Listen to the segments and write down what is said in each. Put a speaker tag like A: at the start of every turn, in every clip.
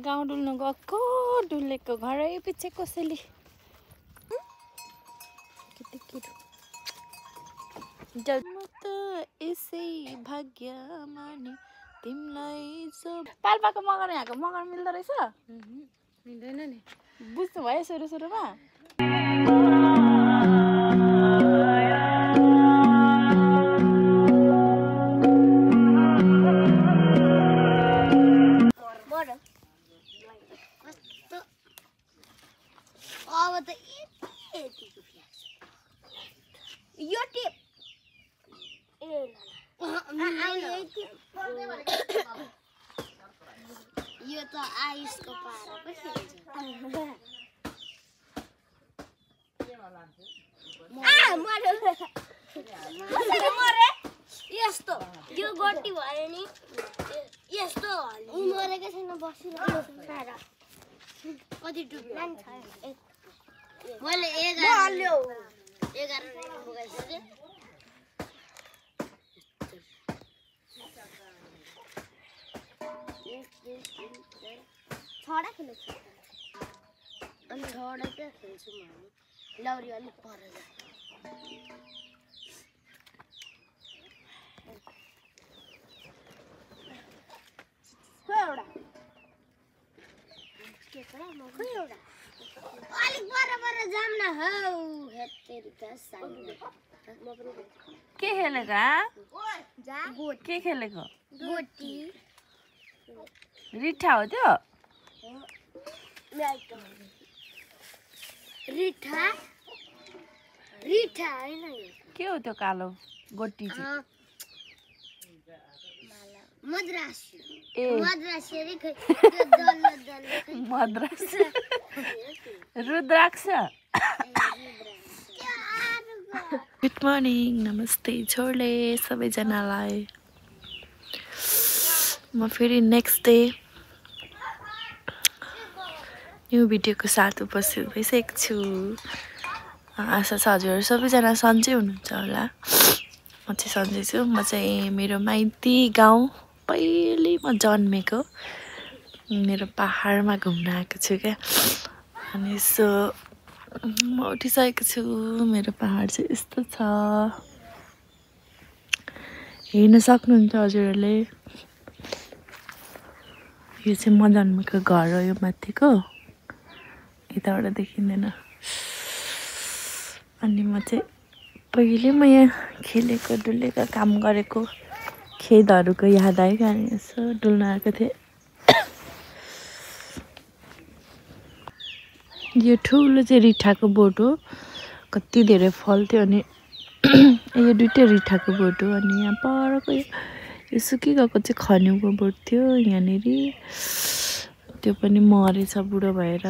A: गाउँ डुल्नु गएको डुलेको घरै पछि कसैले म त यसै भाग्यमा नि तिमीलाई पाल्पाको मगर यहाँको मगर मिल्दो रहेछ
B: मिल्दैन नि
A: बुझ्नु भयो सुरु सुरुमा
C: यो टिप यो त आयुषको पारा पो खेल्छ यस्तो यो गोटी भयो नि यस्तो मरेकै छैन बसिरहेको कति डुब्यो मैले 11 पुगाइसकेँ छडा खेल्छु अनि छडा चाहिँ खेल्छु म लौरी अलिक पर जा अलिक पर जाम न हौ हेतेरिका साइड
A: के खेलेको के खेलेको
C: गोटी
A: रिठा हो त्यो
C: रिठा रिठा हैन
A: के हो त्यो कालो गोटी चाहिँ
C: मद्रासी
A: ए
C: मद्रासी रे दल्ल
A: मद्रास रुद्राक्ष गुड मर्निङ नमस्ते छोडले सबैजनालाई म फेरि नेक्स्ट डे न्यू भिडियोको साथ उपस्थित भइसकेको छु आशा छ हजुरहरू सबैजना सन्चै हुनुहुन्छ होला म चाहिँ सन्चै छु म चाहिँ मेरो माइती गाउँ पहिले म जन्मेको मेरो पहाडमा घुम्न आएको छु क्या अनि यसो म उठिसकेको छु मेरो पहाड चाहिँ यस्तो छ हेर्न सक्नुहुन्छ हजुरहरूले यो चाहिँ म जन्मेको घर हो यो माथिको यताबाट देखिँदैन अनि म चाहिँ पहिले म यहाँ खेलेको डुलेको काम गरेको खेतहरूको याद आयो अनि यसो डुल्न आएको थिएँ यो ठुलो चाहिँ रिठाको बोट हो कति धेरै फल्थ्यो अनि यो दुइटै रिठाको बोट हो अनि यहाँ परको यो सुकिगएको चाहिँ खन्युको बोट थियो यहाँनिर त्यो पनि मरेछ बुढो भएर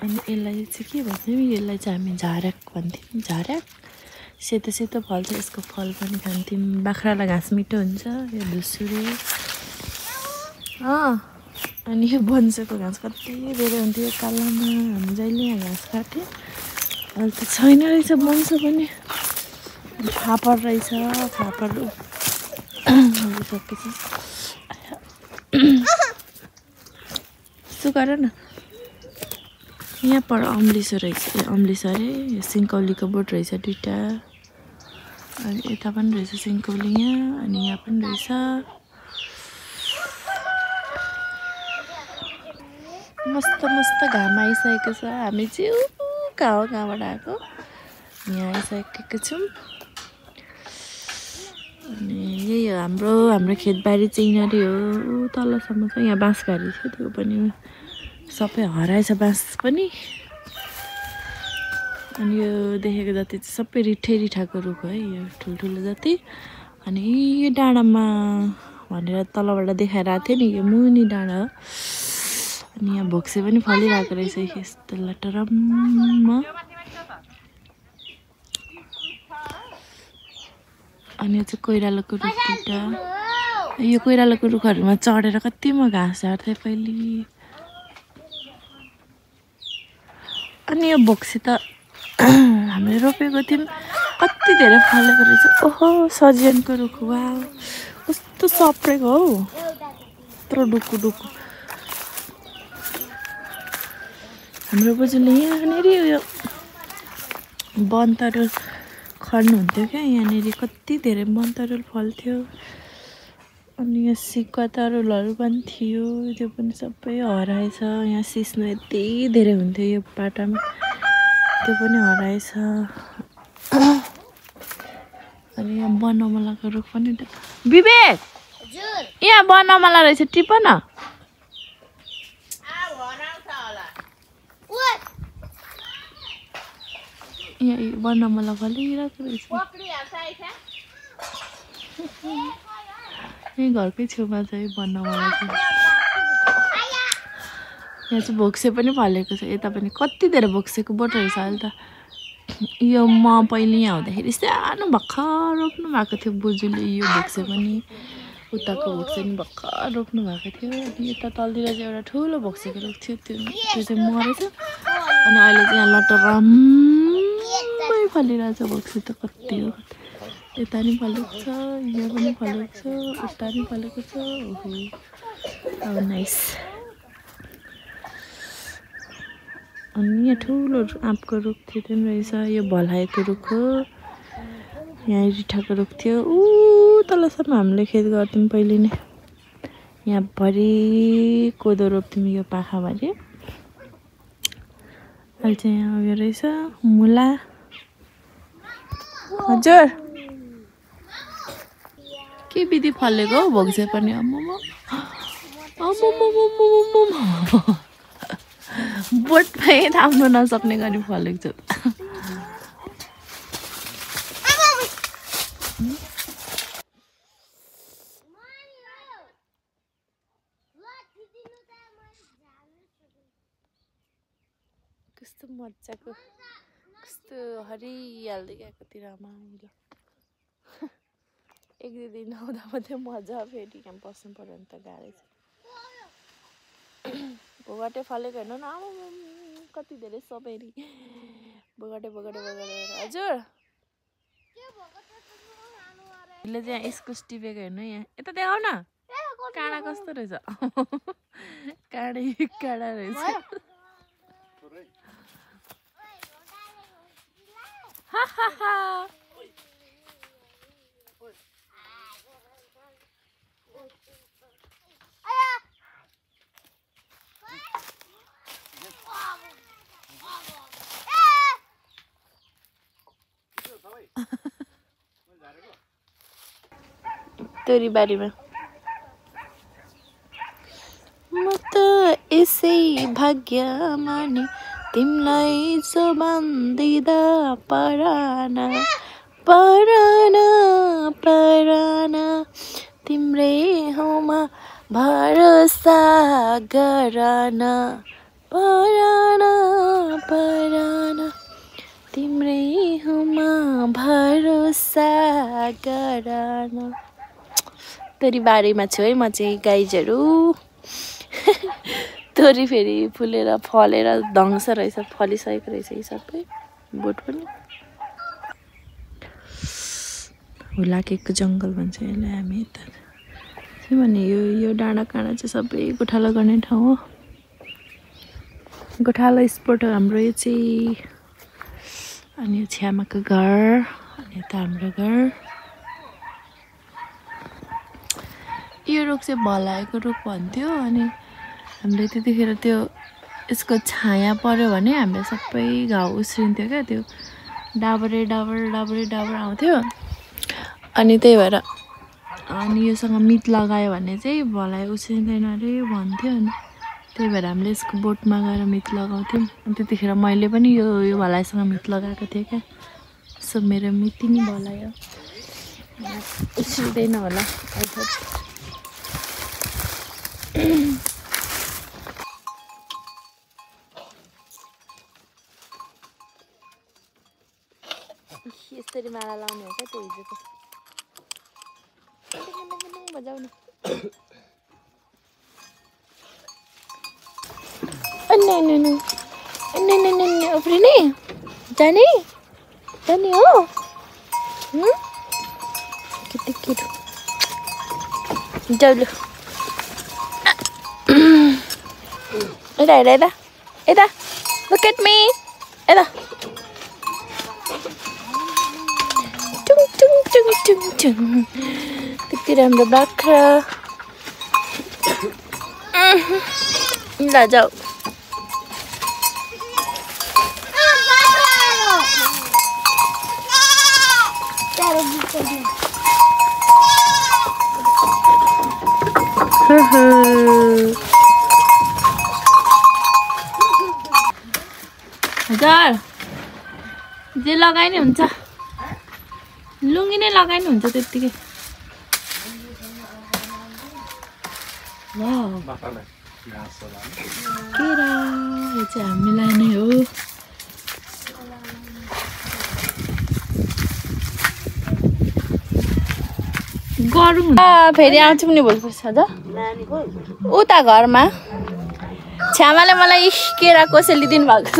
A: अनि यसलाई चाहिँ के भन्थ्यौँ यसलाई चाहिँ हामी झार्याक भन्थ्यौँ झार्याक सेतो सेतो फल्छ यसको फल पनि खान्थ्यौँ बाख्रालाई घाँस मिठो हुन्छ यो धुसुरे अनि यो बन्सोको घाँस कति धेरै हुन्थ्यो कालोमा हामी जहिले यहाँ घाँस काट्थ्यौँ अहिले त छैन रहेछ बन्सो पनि फापर रहेछ फापर सकेछ यसो गर न यहाँ पर अम्लिसो रहेछ अम्लिसो अरे यो सिन्कौलीको बोट रहेछ दुइटा अनि यता पनि रहेछ सिन्कौली यहाँ अनि यहाँ पनि रहेछ मस्त मस्त घाम आइसकेको छ हामी चाहिँ कहाँबाट आएको यहाँ आइसकेको छौँ अनि यही हो हाम्रो खेतबारी चाहिँ यिनीहरू हो तलसम्म छ यहाँ बाँसघारी छ त्यो पनि सबै हराएछ बाँस पनि अनि यो देखेको जति चाहिँ सबै रिठै रिठाको रुख है यो ठुल्ठुलो जति अनि यो डाँडामा भनेर तलबाट देखाएर आएको थियो नि यो मुनि डाँडा हो अनि यहाँ भोक्से पनि फलिरहेको रहेछ यस्तो लटरम्म अनि यो चाहिँ कोइरालोको रुख दुइटा यो कोइरालोको रुखहरूमा चढेर कति म घाँस झार्थेँ पहिले अनि यो भोक्सी त हामीले रोपेको थियौँ कति धेरै फलेको रहेछ। ओहो सजियनको रुख वा कस्तो सप्रेको हौ, यत्रो डुकु डुकु। हाम्रो बोजूले यहाँनिर उयो वनतरुल खन्नुहुन्थ्यो क्या, यहाँनिर कति धेरै वनतरुल फल्थ्यो। अनि यहाँ सिक्का तरुलहरू पनि थियो, त्यो पनि सबै हराएछ। यहाँ सिस्नो यति धेरै हुन्थ्यो यो बाटामा, त्यो पनि हराएछ। अनि यहाँ बनमलाको रुख पनि। विवेक यहाँ बनमला रहेछ, टिप न। यहाँ बनमला फलिरहेको रहेछ। यहीँ घरकै छेउमा चाहिँ बनमला छ। यहाँ चाहिँ भोक्से पनि फलेको छ, यता पनि कति धेरै भोक्सेको बोट रहेछ अहिले त। यो म पहिले यहाँ हुँदाखेरि सानो भर्खर रोप्नु भएको थियो बोजूले, यो भोक्से पनि उताको भोक्से पनि भर्खर रोप्नु भएको थियो। अनि यता तलतिर चाहिँ एउटा ठुलो भोक्सेको रुख थियो, त्यो चाहिँ मरेछ। अनि अहिले चाहिँ यहाँ लटरम्मै फलिरहेछ भोक्से त कति हो। यता नि फलेको छ, यहाँ पनि फलेको छ, उता नि फलेको छ। ओहो अब नाइस। अनि यहाँ ठुलो आँपको रुख थियो, त्यो पनि रहेछ। यो भलाएको रुख हो, यहाँ रिठाको रुख थियो। तलसम्म हामीले खेत गर्थ्यौँ पहिले नै। यहाँ भरि कोदो रोप्थ्यौँ यो पाखाभरि। अहिले चाहिँ यहाँ उयो रहेछ मुला। हजुर के विधि फलेको हौ भोग्से पनि। बोटमै थाम्नु नसक्ने गरी फलेको छ। कस्तो मजाको, कस्तो हरियाल्दै गएकोतिर रमाइलो। एक दुई दिन आउँदा मात्रै मजा, फेरि यहाँ बस्नु पर्यो भने त गाह्रै छ। भोगटे फलेको हेर्नु न, कति धेरै सपेरी बगडे बगडे बगडे। हजुर यसले चाहिँ इस्कुस टिपेको हेर्नु, यहाँ यता देखाउ न, काँडा कस्तो रहेछ। काँडै काँडा रहेछ। तोरी बारीमा म त यसै भाग्यमा नि तिमीलाई सोबान्दिदा परान परान परान तिम्रै हौमा भरोसा गरन परान परान तिम्रै हौमा भरोसा गरन। तोरी बारीमा छु है म चाहिँ गाइजहरू। तोरी फेरि फुलेर फलेर धङ्स रहेछ, फलिसकेको रहेछ यी सबै बोट पनि। हुलाकेको जङ्गल भन्छ यसलाई हामी यता भने। यो डाँडा काँडा चाहिँ सबै गोठालो गर्ने ठाउँ हो, गोठालो स्पोट हो हाम्रो यो चाहिँ। अनि यो छ्यामाको घर, अनि यता हाम्रो घर। यो रुख चाहिँ भलाएको रुख भन्थ्यो। अनि हामीले त्यतिखेर त्यो यसको छाया पर्यो भने हामीले सबै घाउ उस्रिन्थ्यो क्या, त्यो डाबरे डाबर डाबरे डाबर आउँथ्यो। अनि त्यही भएर अनि योसँग मित लगायो भने चाहिँ भलाइ उस्रिँदैन अरे भन्थ्यो। अनि त्यही भएर हामीले यसको बोटमा गएर मित लगाउँथ्यौँ। अनि त्यतिखेर मैले पनि यो भलाइसँग मित लगाएको थिएँ क्या। सो मेरो मिति नि भलायो, उस्रिँदैन होला। यसरी माला लाउने हो क्या त्यो हिजोको। बजाउने उफ्रिने जाने जाने हो। Kitty kitty. Jauh lu. Eda. Look at me. Eda. Chung. Kiti राम्रो बाख्रा. ल जाऊ. हजुर जे लगाइ नै हुन्छ लुङ्गी नै लगाइ नै हुन्छ त्यतिकै वाउ केरा यो चाहिँ हामीलाई नै हो गरौँ फेरि आउँछु पनि भोलिपर्छ हजुर उता घरमा छ्यामाले मलाई केरा कसैले दिनुभएको छ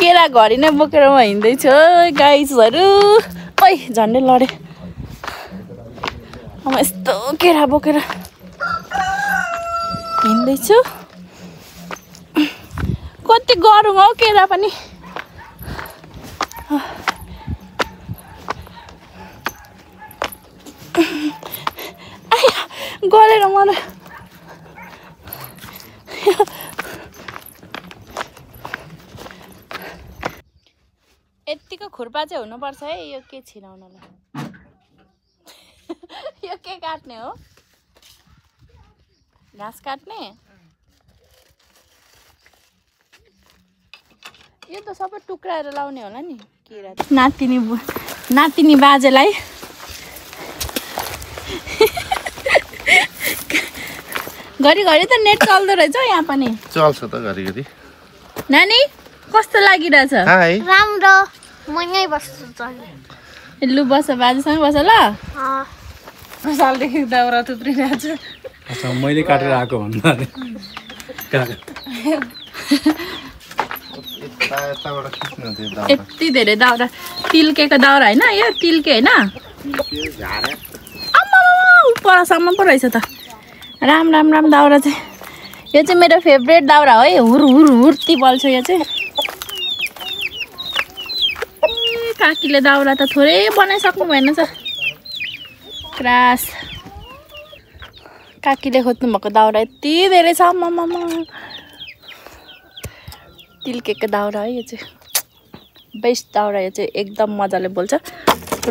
A: केरा घरि नै बोकेर म हिँड्दैछु गाइजहरू ओइ झन्डै लडे म यस्तो केरा बोकेर हिँड्दैछु कति गरौँ हौ केरा पनि गलेर मलाई यतिको खुर्पा चाहिँ हुनुपर्छ है यो के छिराउनलाई यो के काट्ने हो घाँस काट्ने यो त सबै टुक्राएर लाउने होला नि केरा नातिनी बाजेलाई घरिघरि त नेट चल्दो रहेछ यहाँ पनि
D: चल्छ त घरिघरि
A: नानी कस्तो लागिरहेछ
C: राम्रो म यहीँ बस्छु चल्ने
A: लु बस बाजेसँगै बस ल
B: सालदेखि दाउरा थुप्रिरहेको छु
E: अच्छा मैले काटेर आएको भन्दा
A: यति धेरै दाउरा तिल्केको दाउरा होइन यो तिल्के होइन परसम्म पो रहेछ त राम दाउरा चाहिँ यो चाहिँ मेरो फेभरेट दाउरा हो है हुर्ती बल्छ यो चाहिँ काकीले दाउरा त थोरै बनाइसक्नु भएन छ क्रास काकीले खोज्नु भएको दाउरा यति धेरै छ मम्मा तिल्केको दाउरा है यो चाहिँ बेस्ट दाउरा यो चाहिँ एकदम मजाले बोल्छ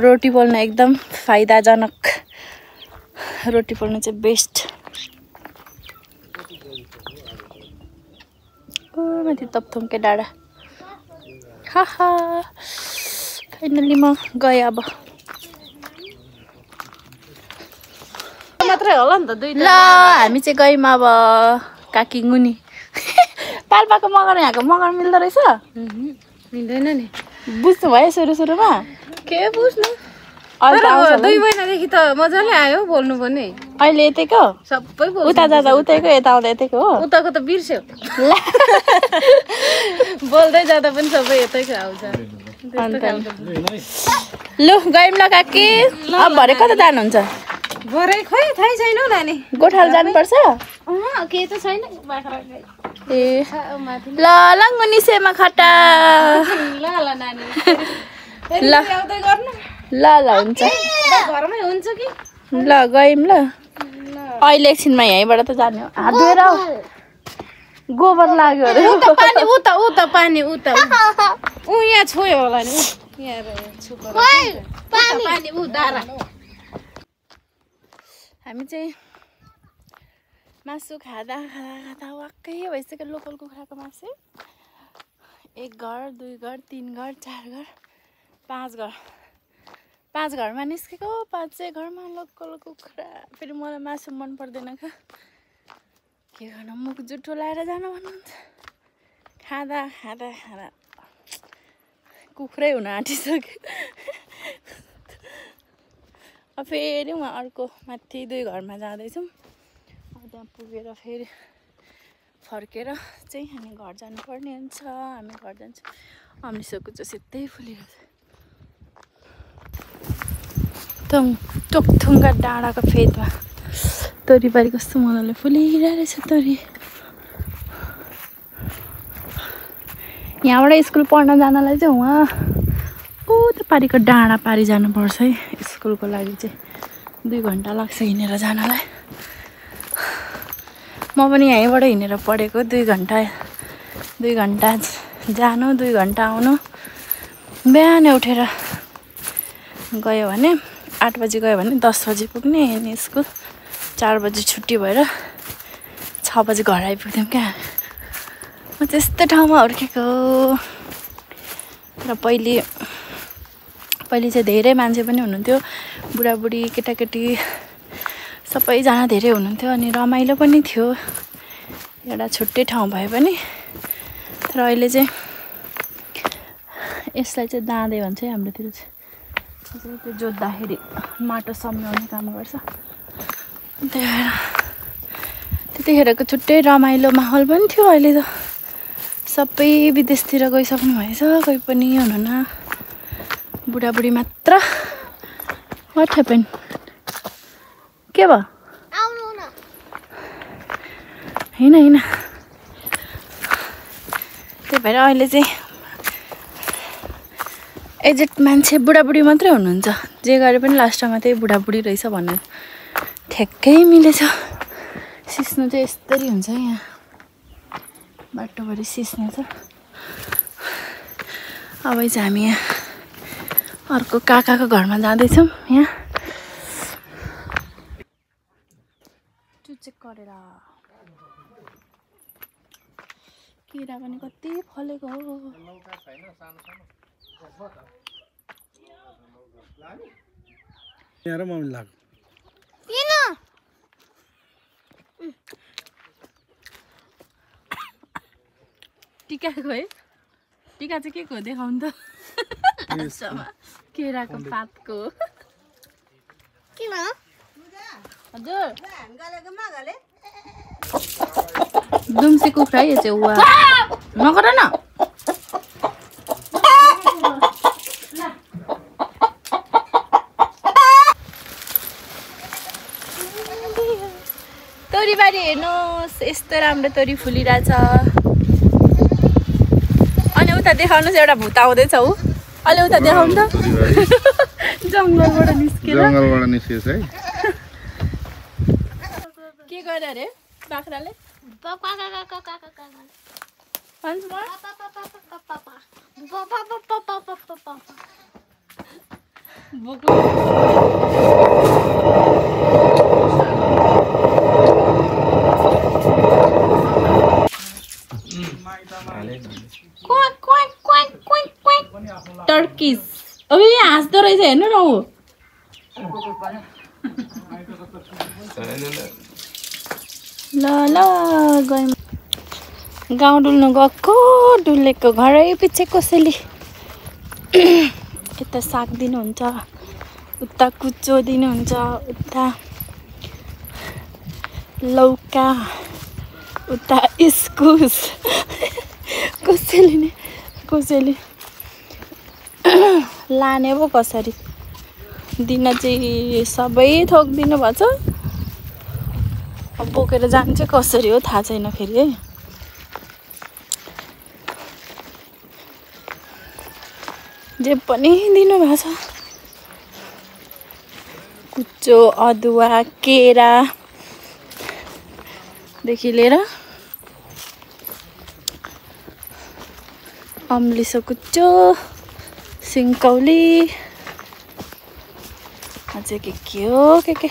A: रोटी पोल्न एकदम फाइदाजनक रोटी पोल्न चाहिँ बेस्ट माथि तप्थुङ्के डाँडा हाहा फाइनली म गएँ अब
B: मात्रै होला नि त दुई
A: ल हामी चाहिँ गयौँ अब काकी मुनि पाल्पाको मगर यहाँको मगर मिल्दो रहेछ
B: मिल्दैन नि
A: बुझ्नु भयो सुरुमा
B: के बुझ्नु
A: अहिले त आउँछ होला नि।
B: 2 महिनादेखि त मजाले आयो बोल्नु पनि
A: अहिले यतैको
B: सबै बोल्छ
A: उता जाँदा उतैको यता आउँदा यतैको हो
B: उताको त बिर्स्यो बोल्दै जाँदा पनि सबै यतैको आउँछ
A: लु गयौँ ल काकी अब भरे कता जानुहुन्छ
B: भरे खोइ थाहै छैन हौ नानी
A: गोठाल जानुपर्छ
B: के त छैन
A: ए ल लङ्गुनी सेमा खटा
B: ल नानी
A: ल
B: आउँदै गर्नु
A: ल हुन्छ
B: घरमै हुन्छ कि
A: ल गयौँ ल अहिले एकछिनमा यहीँबाट त जाने हो हात धोएर गोबर लाग्यो अरे
B: उता पानी उता ऊ यहाँ छोयो होला नि पानी ऊ दारा
A: हामी चाहिँ मासु खाँदा वाक्कै भइसक्यो लोकल कुखुराको मासु 1 घर 2 घर 3 घर 4 घर 5 घर 5 घरमा निस्केको 5 घरमा लोकल कुखुरा फेरि मलाई मासु मन पर्दैन के गर्नु मुख जुठो लाएर जानु भन्नुहुन्छ खाँदा कुखुरै हुन आँटिसक्यो अब फेरि उहाँ अर्को माथि 2 घरमा जाँदैछौँ त्यहाँ पुगेर फेरि फर्केर चाहिँ हामी घर जानुपर्ने हुन्छ हामी घर जान्छौँ अमिसोको चाहिँ सिधै फुलिरहेको छ टोकथुङ्गा डाँडाको फेदमा तोरीबारी कस्तो मजाले फुलिरहेछ तोरी। यहाँबाट स्कुल पढ्न जानलाई चाहिँ उहाँ त पारिको डाँडा पारि जानुपर्छ है। स्कुलको लागि चाहिँ 2 घन्टा लाग्छ हिँडेर जानलाई। म पनि यहीँबाट हिँडेर पढेको 2 घन्टा जानु 2 घन्टा आउनु। बिहान उठेर गयो भने 8 बजी गयो भने 10 बजी पुग्ने अनि स्कुल 4 बजी छुट्टी भएर 6 बजी घर आइपुग्थ्यौँ क्या। म चाहिँ यस्तो ठाउँमा हुर्केको। र पहिले चाहिँ धेरै मान्छे पनि हुनुहुन्थ्यो, बुढाबुढी केटाकेटी सबैजना धेरै हुनुहुन्थ्यो अनि रमाइलो पनि थियो। एउटा छुट्टै ठाउँ भए पनि। तर अहिले चाहिँ यसलाई चाहिँ दाँदे भन्छ है हाम्रोतिर चाहिँ। त्यो जोत्दाखेरि माटो सम्झाउने काम गर्छ। त्यतिखेरको छुट्टै रमाइलो माहौल पनि थियो। अहिले त सबै विदेशतिर गइसक्नु भएछ, कोही पनि हुनुहुन्न, बुढाबुढी मात्र। What happen? के भयो? होइन त्यही भएर अहिले चाहिँ एजेड मान्छे बुढाबुढी मात्रै हुनुहुन्छ। जे गरे पनि लास्टमा त्यही बुढाबुढी रहेछ भन्ने ठ्याक्कै मिलेछ। सिस्नु चाहिँ यस्तरी हुन्छ यहाँ, बाटोभरि सिस्ने छ। अब चाहिँ हामी यहाँ अर्को काकाको घरमा जाँदैछौँ। यहाँ चुचेक गरेर किरा पनि कति फलेको हो।
E: यहाँ र मम्मी लाग्यो।
A: टिका है? टिका चाहिँ के को देखाउनु त? केराको पातको।
C: किन?
A: हजुर दुम्सी कुखुरा यो चाहिँ वा नगर न। तोरीबारी हेर्नुहोस्, यस्तो राम्रो तोरी फुलिरहेछ। अनि उता देखाउनुहोस्, एउटा भुत आउँदैछ ऊ। अलि उता देखाउनु त। जङ्गलबाट निस्केछ है। के गर्यो अरे बाख्राले? टर्किस अब यहाँ हाँस्दो रहेछ, हेर्नु न ऊ। ल गयौँ। गाउँ डुल्नु गएको, डुलेको घरै पछि कसैले यता साग दिनुहुन्छ, उता कुचो दिनुहुन्छ, उता लौका, उता इस्कुस। कसैले लाने पो कसरी दिन चाहिँ सबै थोक दिनुभएको छ। अब बोकेर जानु चाहिँ कसरी हो थाहा छैन फेरि है। जे पनि दिनुभएको छ, कुचो, अदुवा, केरादेखि लिएर अम्लिसो कुचो, सिन्कौली, अझै के हो के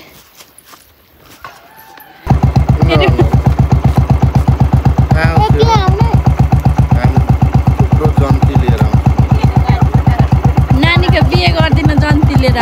A: नानीको बिहे गरिदिनु जन्ती लिएर